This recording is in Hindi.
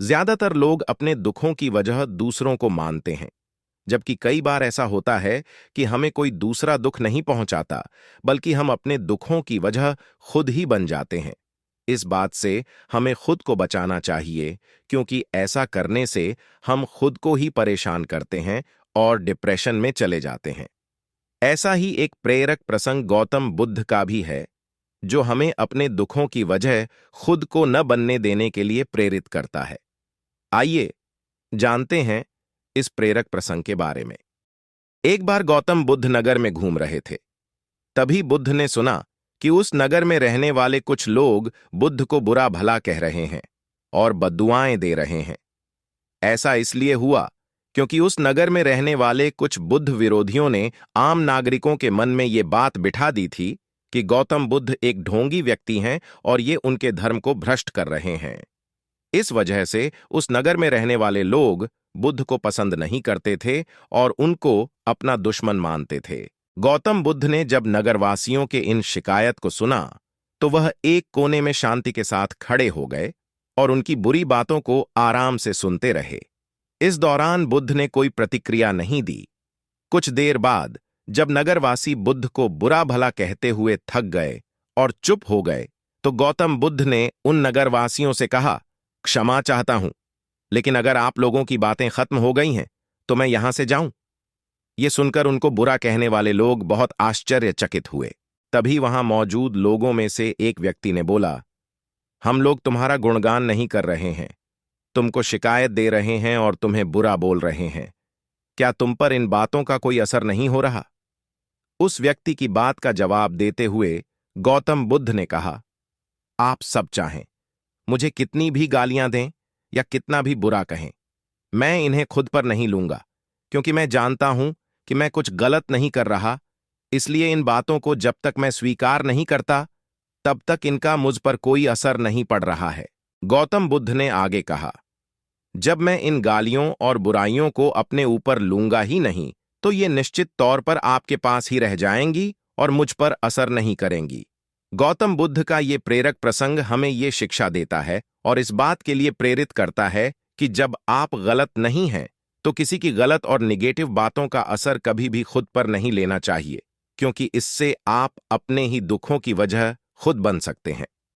ज्यादातर लोग अपने दुखों की वजह दूसरों को मानते हैं, जबकि कई बार ऐसा होता है कि हमें कोई दूसरा दुख नहीं पहुंचाता, बल्कि हम अपने दुखों की वजह खुद ही बन जाते हैं। इस बात से हमें खुद को बचाना चाहिए, क्योंकि ऐसा करने से हम खुद को ही परेशान करते हैं और डिप्रेशन में चले जाते हैं। ऐसा ही एक प्रेरक प्रसंग गौतम बुद्ध का भी है, जो हमें अपने दुखों की वजह खुद को न बनने देने के लिए प्रेरित करता है। आइए जानते हैं इस प्रेरक प्रसंग के बारे में। एक बार गौतम बुद्ध नगर में घूम रहे थे। तभी बुद्ध ने सुना कि उस नगर में रहने वाले कुछ लोग बुद्ध को बुरा भला कह रहे हैं और बद्दुआएं दे रहे हैं। ऐसा इसलिए हुआ क्योंकि उस नगर में रहने वाले कुछ बुद्ध विरोधियों ने आम नागरिकों के मन में ये बात बिठा दी थी कि गौतम बुद्ध एक ढोंगी व्यक्ति हैं और ये उनके धर्म को भ्रष्ट कर रहे हैं। इस वजह से उस नगर में रहने वाले लोग बुद्ध को पसंद नहीं करते थे और उनको अपना दुश्मन मानते थे। गौतम बुद्ध ने जब नगरवासियों के इन शिकायत को सुना, तो वह एक कोने में शांति के साथ खड़े हो गए और उनकी बुरी बातों को आराम से सुनते रहे। इस दौरान बुद्ध ने कोई प्रतिक्रिया नहीं दी। कुछ देर बाद जब नगरवासी बुद्ध को बुरा भला कहते हुए थक गए और चुप हो गए, तो गौतम बुद्ध ने उन नगरवासियों से कहा, क्षमा चाहता हूं, लेकिन अगर आप लोगों की बातें खत्म हो गई हैं तो मैं यहां से जाऊं। ये सुनकर उनको बुरा कहने वाले लोग बहुत आश्चर्यचकित हुए। तभी वहां मौजूद लोगों में से एक व्यक्ति ने बोला, हम लोग तुम्हारा गुणगान नहीं कर रहे हैं, तुमको शिकायत दे रहे हैं और तुम्हें बुरा बोल रहे हैं। क्या तुम पर इन बातों का कोई असर नहीं हो रहा? उस व्यक्ति की बात का जवाब देते हुए गौतम बुद्ध ने कहा, आप सब चाहें मुझे कितनी भी गालियां दें या कितना भी बुरा कहें, मैं इन्हें खुद पर नहीं लूंगा, क्योंकि मैं जानता हूं कि मैं कुछ गलत नहीं कर रहा। इसलिए इन बातों को जब तक मैं स्वीकार नहीं करता, तब तक इनका मुझ पर कोई असर नहीं पड़ रहा है। गौतम बुद्ध ने आगे कहा, जब मैं इन गालियों और बुराइयों को अपने ऊपर लूंगा ही नहीं, तो ये निश्चित तौर पर आपके पास ही रह जाएंगी और मुझ पर असर नहीं करेंगी। गौतम बुद्ध का ये प्रेरक प्रसंग हमें ये शिक्षा देता है और इस बात के लिए प्रेरित करता है कि जब आप गलत नहीं हैं, तो किसी की गलत और निगेटिव बातों का असर कभी भी खुद पर नहीं लेना चाहिए, क्योंकि इससे आप अपने ही दुखों की वजह खुद बन सकते हैं।